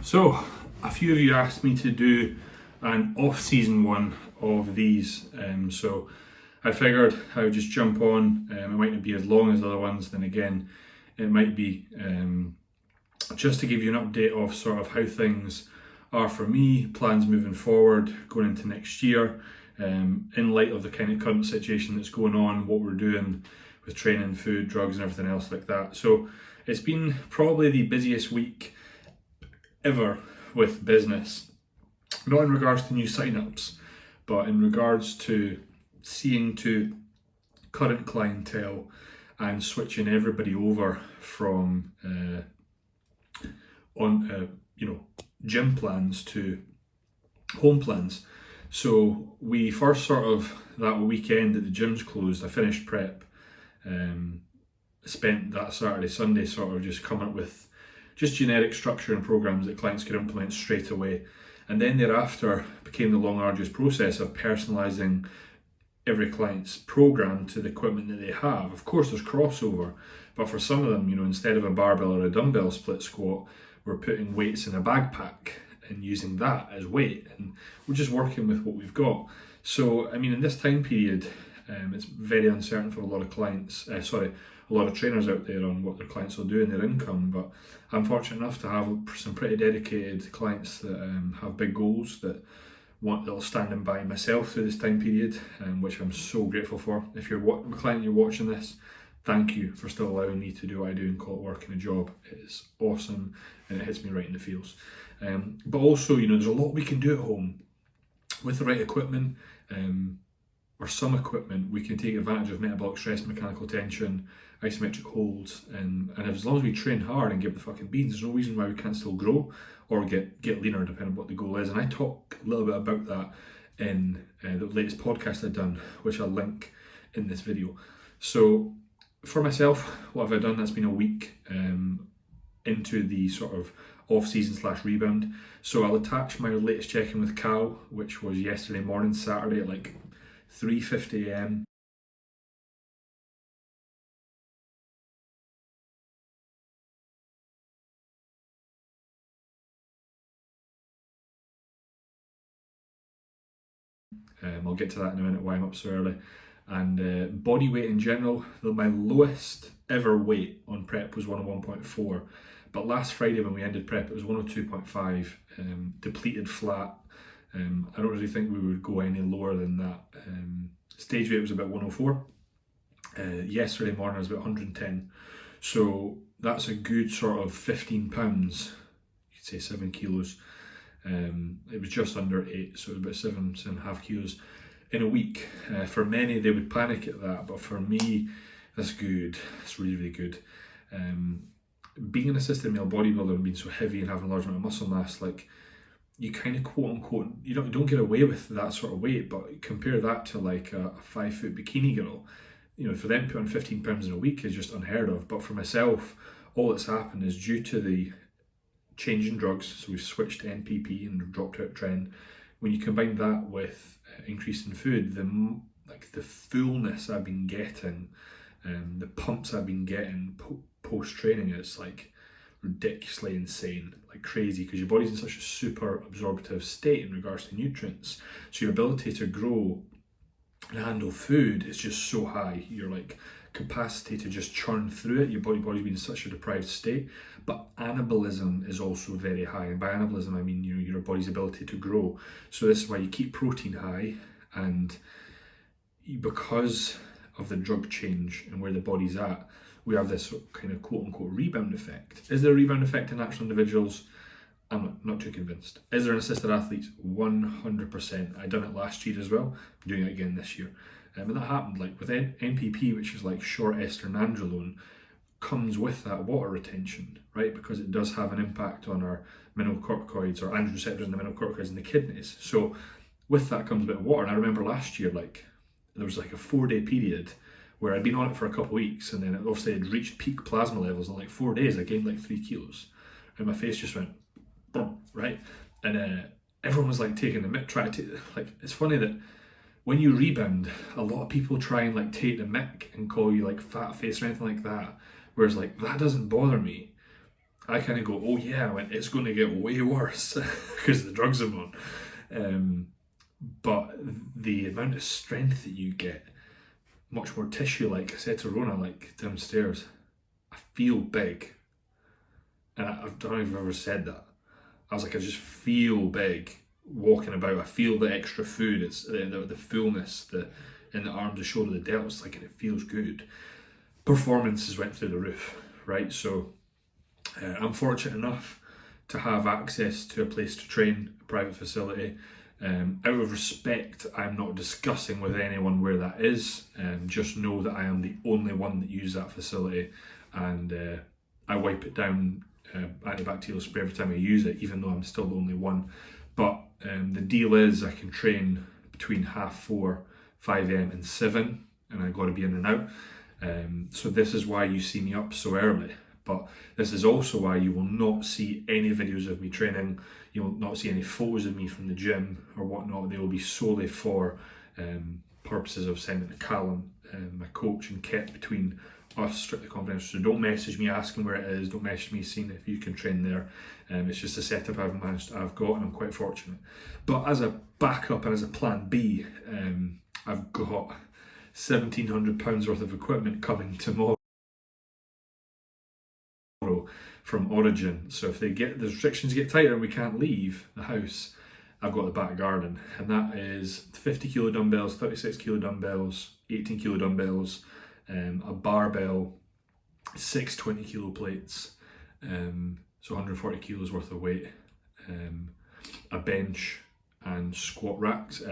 So, a few of you asked me to do an off-season one of these, so I figured I would just jump on. It might not be as long as the other ones, then again, it might be just to give you an update of sort of how things are for me, plans moving forward, going into next year, in light of the kind of current situation that's going on, what we're doing with training, food, drugs and everything else like that. So it's been probably the busiest week ever with business, not in regards to new sign-ups, but in regards to seeing to current clientele and switching everybody over from gym plans to home plans. So we first sort of, that weekend that the gyms closed, I finished prep, spent that Saturday, Sunday sort of just coming up with just generic structure and programs that clients could implement straight away. And then thereafter became the long arduous process of personalizing every client's program to the equipment that they have. Of course there's crossover, but for some of them, instead of a barbell or a dumbbell split squat, we're putting weights in a backpack and using that as weight, and we're just working with what we've got. So in this time period, it's very uncertain for a lot of clients, a lot of trainers out there on what their clients will do in their income, but I'm fortunate enough to have some pretty dedicated clients that have big goals that'll stand by myself through this time period, which I'm so grateful for. If you're a client, you're watching this, thank you for still allowing me to do what I do and call it work and a job. It is awesome and it hits me right in the feels. But also, there's a lot we can do at home with the right equipment, or some equipment. We can take advantage of metabolic stress, mechanical tension, isometric holds, and as long as we train hard and give the fucking beans, there's no reason why we can't still grow or get leaner, depending on what the goal is. And I talk a little bit about that in the latest podcast I've done, which I'll link in this video. So for myself, what have I done? That's been a week into the sort of off-season / rebound. So I'll attach my latest check-in with Cal, which was yesterday morning, Saturday at like 3:50 a.m. I'll get to that in a minute, why I'm up so early. And body weight in general, my lowest ever weight on prep was 101.4, but last Friday when we ended prep it was 102.5, depleted flat. I don't really think we would go any lower than that. Stage weight was about 104. Yesterday morning I was about 110. So that's a good sort of 15 pounds, you could say 7 kilos. It was just under 8, so it was about 7.5 kilos in a week. For many, they would panic at that, but for me, that's good. It's really, really good. Being an assisted male bodybuilder and being so heavy and having a large amount of muscle mass, like, you kind of quote unquote, you don't get away with that sort of weight, but compare that to like a 5-foot bikini girl. For them to put on 15 pounds in a week is just unheard of. But for myself, all that's happened is due to the change in drugs, so we've switched to NPP and dropped out trend. When you combine that with increase in food, the fullness I've been getting, the pumps I've been getting post training, is like ridiculously insane, like crazy, because your body's in such a super absorptive state in regards to nutrients. So your ability to grow and handle food is just so high. Your capacity to just churn through it, your body's been in such a deprived state. But anabolism is also very high, and by anabolism I mean your body's ability to grow. So this is why you keep protein high, and because of the drug change and where the body's at, we have this kind of quote unquote rebound effect. Is there a rebound effect in natural individuals? I'm not too convinced. Is there in assisted athletes? 100%. I done it last year as well. I'm doing it again this year. And that happened with NPP, which is like short ester nandrolone, comes with that water retention, right? Because it does have an impact on our mineralocorticoids or androgen receptors and the mineralocorticoids in the kidneys. So with that comes a bit of water. And I remember last year, there was like a 4-day period where I'd been on it for a couple of weeks, and then it obviously had reached peak plasma levels. In 4 days I gained 3 kilos, and my face just went boom, right? And everyone was taking the mick, trying to it's funny that when you rebound, a lot of people try and take the mick and call you fat face or anything like that, whereas that doesn't bother me. I kind of go, oh yeah, I went, it's going to get way worse because the drugs I'm on. But the amount of strength that you get, much more tissue, like I said to Rona, like downstairs, I feel big. And I don't know if I've ever said that. I was like, I just feel big walking about. I feel the extra food, it's the fullness, in the arms, the shoulder, the delts, like, and it feels good. Performances went through the roof, right? So I'm fortunate enough to have access to a place to train, a private facility. Out of respect, I'm not discussing with anyone where that is. Just know that I am the only one that uses that facility, and I wipe it down, antibacterial spray every time I use it, even though I'm still the only one. But the deal is I can train between 4:30, 5 a.m. and 7, and I've got to be in and out. So this is why you see me up so early. But this is also why you will not see any videos of me training. You will not see any photos of me from the gym or whatnot. They will be solely for purposes of sending to Callum, my coach, and kept between us, strictly confidential. So don't message me asking where it is. Don't message me seeing if you can train there. It's just a setup I've got, and I'm quite fortunate. But as a backup and as a plan B, I've got £1,700 worth of equipment coming tomorrow from Origin. So if the restrictions get tighter and we can't leave the house, I've got the back garden, and that is 50 kilo dumbbells, 36 kilo dumbbells, 18 kilo dumbbells, a barbell, 6 20 kilo plates, so 140 kilos worth of weight, a bench, and squat racks,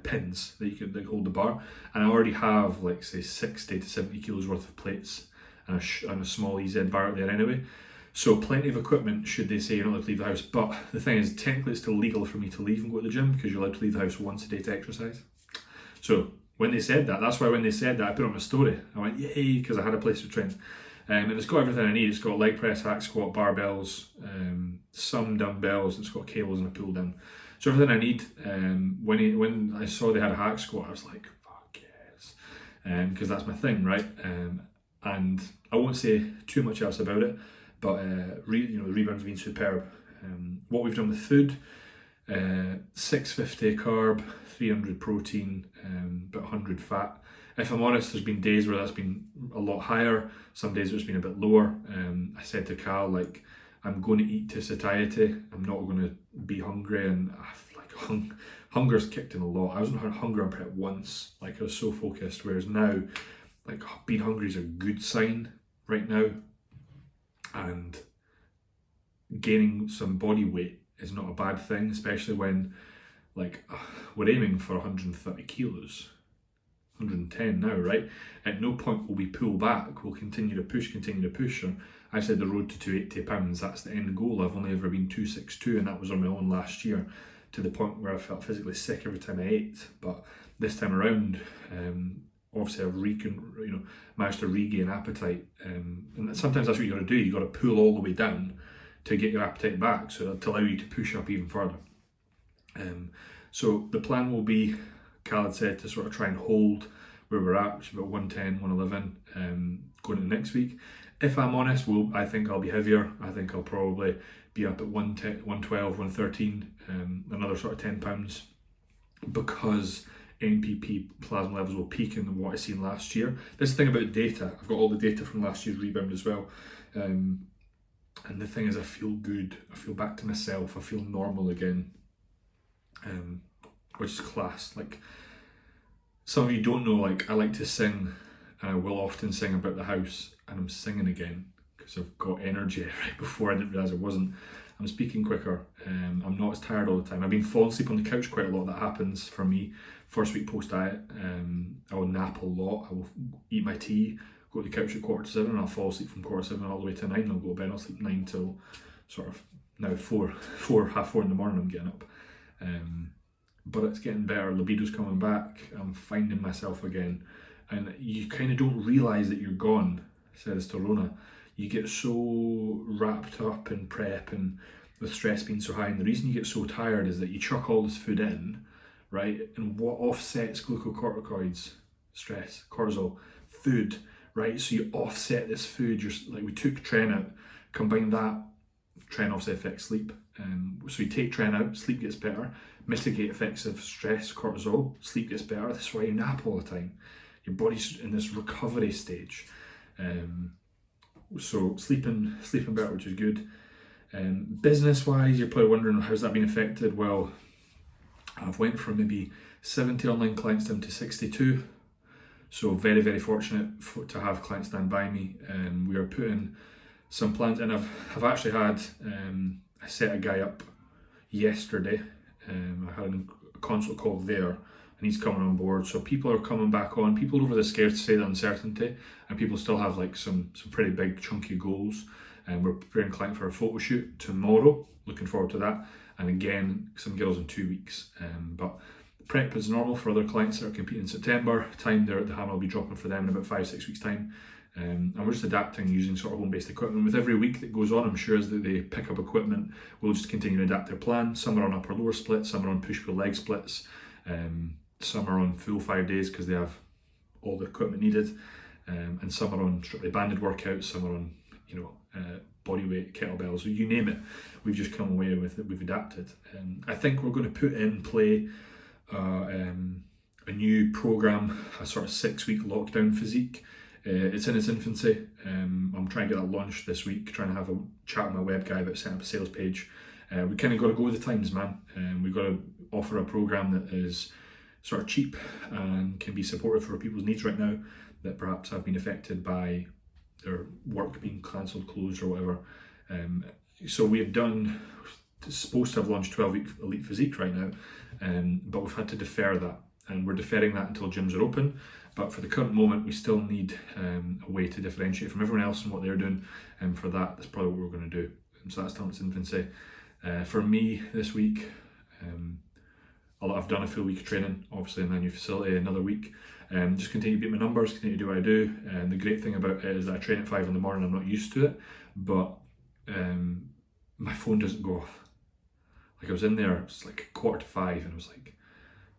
pins that hold the bar. And I already have, like, say, 60 to 70 kilos worth of plates and a small EZ bar out there anyway. So plenty of equipment should they say you're not allowed to leave the house. But the thing is, technically it's still legal for me to leave and go to the gym, because you're allowed to leave the house once a day to exercise. So when they said that, that's why when they said that, I put it on my story. I went, yay, because I had a place to train. And it's got everything I need. It's got leg press, hack squat, barbells, some dumbbells, it's got cables and a pull down. So everything I need. When I saw they had a hack squat, I was like, fuck yes. Because that's my thing, right? And I won't say too much else about it, but the rebound's been superb. What we've done with food, 650 carb, 300 protein, about 100 fat. If I'm honest, there's been days where that's been a lot higher, some days it's been a bit lower. I said to Cal, like, I'm going to eat to satiety, I'm not going to be hungry, and hunger's kicked in a lot. I wasn't hungry on prep once, like, I was so focused, whereas now, like, being hungry is a good sign right now, and gaining some body weight is not a bad thing, especially when, like, we're aiming for 130 kilos, 110 now, right? At no point will we pull back, we'll continue to push. And I said the road to 280 pounds, that's the end goal. I've only ever been 262, and that was on my own last year, to the point where I felt physically sick every time I ate. But this time around, obviously I've managed to regain appetite, and sometimes that's what you got to do. You got to pull all the way down to get your appetite back, so to allow you to push up even further. So the plan will be, Cal had said, to sort of try and hold where we're at, which is about 110, 111, going into next week. If I'm honest, I think I'll be heavier. I think I'll probably be up at 110, 112, 113, another sort of 10 pounds, because NPP plasma levels will peak in what I seen last year. This is the thing about data, I've got all the data from last year's rebound as well. And the thing is, I feel good, I feel back to myself, I feel normal again, which is class. Like, some of you don't know, like, I like to sing, and I will often sing about the house, and I'm singing again because I've got energy. Right before, I didn't realise I wasn't. I'm speaking quicker, I'm not as tired all the time. I've been falling asleep on the couch quite a lot. That happens for me first week post diet. I will nap a lot, I will eat my tea, go to the couch at 6:45, and I'll fall asleep from 7:15 all the way to 9. I'll go to bed, I'll sleep 9 till sort of now 4, half 4 in the morning I'm getting up. But it's getting better, libido's coming back, I'm finding myself again, and you kind of don't realise that you're gone. I said this to Rona, you get so wrapped up in prep and with stress being so high, and the reason you get so tired is that you chuck all this food in, right? And what offsets glucocorticoids, stress, cortisol, food, right? So you offset this food. Like we took tren out, combine that, tren obviously affects sleep. So you take tren out, sleep gets better, mitigate effects of stress, cortisol, sleep gets better. That's why you nap all the time. Your body's in this recovery stage. So sleeping better, which is good. Business wise, you're probably wondering how's that been affected. Well, I've went from maybe 70 online clients down to 62. So very, very fortunate to have clients stand by me. We are putting some plans, and I've actually had, I set a guy up yesterday. I had a consult call there, and he's coming on board. So people are coming back on. People over the scared to say the uncertainty, and people still have like some pretty big chunky goals. And we're preparing a client for a photo shoot tomorrow. Looking forward to that. And again, some girls in 2 weeks. But prep is normal for other clients that are competing in September. The hammer will be dropping for them in about 5-6 weeks time. And we're just adapting using sort of home-based equipment. With every week that goes on, I'm sure as they pick up equipment, we'll just continue to adapt their plan. Some are on upper lower splits, some are on push-pull leg splits, some are on full 5 days because they have all the equipment needed, and some are on strictly banded workouts, some are on, body weight, kettlebells, you name it. We've just come away with it, we've adapted. I think we're going to put in play a new program, a sort of 6-week lockdown physique. It's in its infancy. I'm trying to get that launched this week, trying to have a chat with my web guy about setting up a sales page. We kind of got to go with the times, man. We've got to offer a program that is sort of cheap and can be supportive for people's needs right now that perhaps have been affected by their work being cancelled, closed or whatever. So we have supposed to have launched 12-week Elite Physique right now, but we've had to defer that, and we're deferring that until gyms are open. But for the current moment, we still need a way to differentiate from everyone else and what they're doing, and for that, that's probably what we're going to do. So that's still in its infancy. For me this week, I've done a full week of training, obviously in the new facility, another week. Just continue to beat my numbers, continue to do what I do. And the great thing about it is that I train at 5 in the morning, I'm not used to it, but my phone doesn't go off. Like I was in there, it's like 4:45, and I was like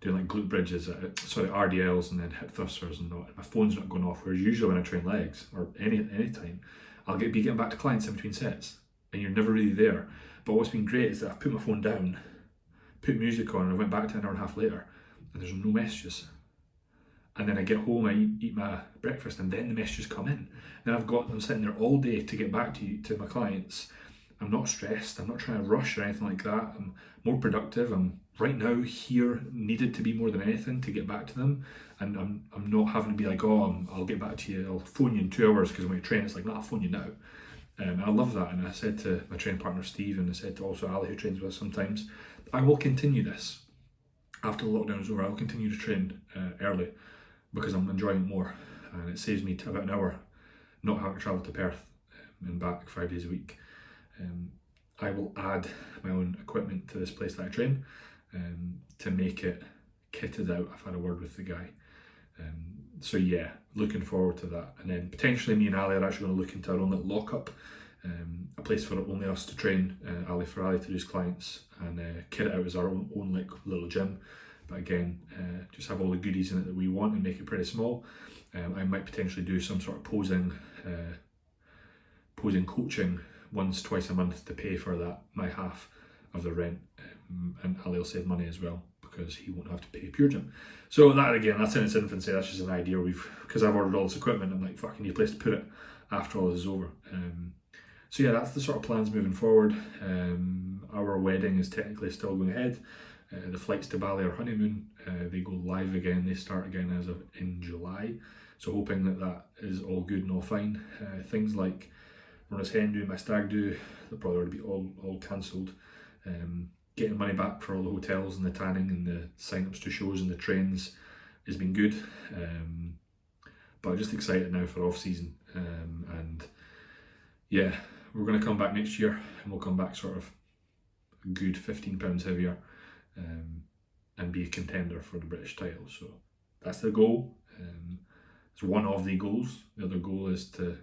doing like glute bridges, RDLs, and then hip thrusters, and my phone's not going off. Whereas usually when I train legs or any time, I'll be getting back to clients in between sets, and you're never really there. But what's been great is that I've put my phone down, put music on, and I went back to an hour and a half later, and there's no messages. And then I get home, I eat my breakfast, and then the messages come in. Then I'm sitting there all day to get back to my clients. I'm not stressed, I'm not trying to rush or anything like that. I'm more productive. I'm right now here needed to be more than anything to get back to them. And I'm not having to be like, I'll get back to you, I'll phone you in 2 hours because when you train, it's like, I'll phone you now. And I love that. And I said to my training partner Steve, and I said to also Ali, who trains with us sometimes, I will continue this. After the lockdown is over, I will continue to train early because I'm enjoying it more. And it saves me about an hour not having to travel to Perth and back 5 days a week. I will add my own equipment to this place that I train to make it kitted out. I've had a word with the guy. So yeah, looking forward to that. And then potentially me and Ali are actually going to look into our own little lock-up, a place for only us to train, Ali to do his clients, and kit it out as our own like little gym. But again, just have all the goodies in it that we want and make it pretty small. I might potentially do some sort of posing coaching twice a month to pay for that, my half of the rent, and Ali will save money as well because he won't have to pay Pure Gym. So that again, that's in its infancy. That's just an idea. Because I've ordered all this equipment, I'm like, fucking need a place to put it after all this is over. So yeah, that's the sort of plans moving forward. Our wedding is technically still going ahead. The flights to Bali, our honeymoon, they go live again. They start again as of in July. So hoping that is all good and all fine. Things like Runner's Hen doing my stag do, they'll probably already be all cancelled. Getting money back for all the hotels and the tanning and the sign-ups to shows and the trains has been good. But I'm just excited now for off-season. And yeah, we're going to come back next year, and we'll come back sort of a good 15 pounds heavier, and be a contender for the British title. So that's the goal. It's one of the goals. The other goal is to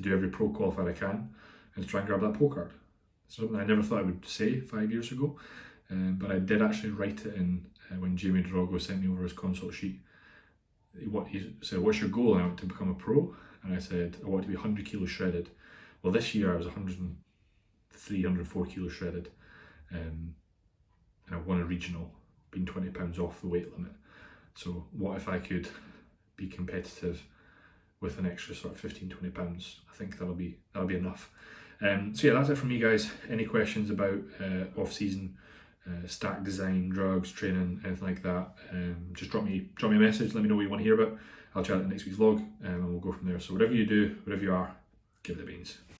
do every pro qualifier I can and to try and grab that pro card. Something I never thought I would say 5 years ago, but I did actually write it in when Jamie Drogo sent me over his consult sheet. He said, "What's your goal?" And I went to become a pro, and I said I wanted to be 100 kilos shredded. Well, this year I was 103, 104 kilos shredded, and I won a regional, being 20 pounds off the weight limit. So what if I could be competitive with an extra sort of 15, 20 pounds? I think that'll be enough. So yeah, that's it from me, guys. Any questions about off-season stack design, drugs, training, anything like that, just drop me a message. Let me know what you want to hear about. I'll chat at next week's vlog, and we'll go from there. So whatever you do, whatever you are, give it the beans.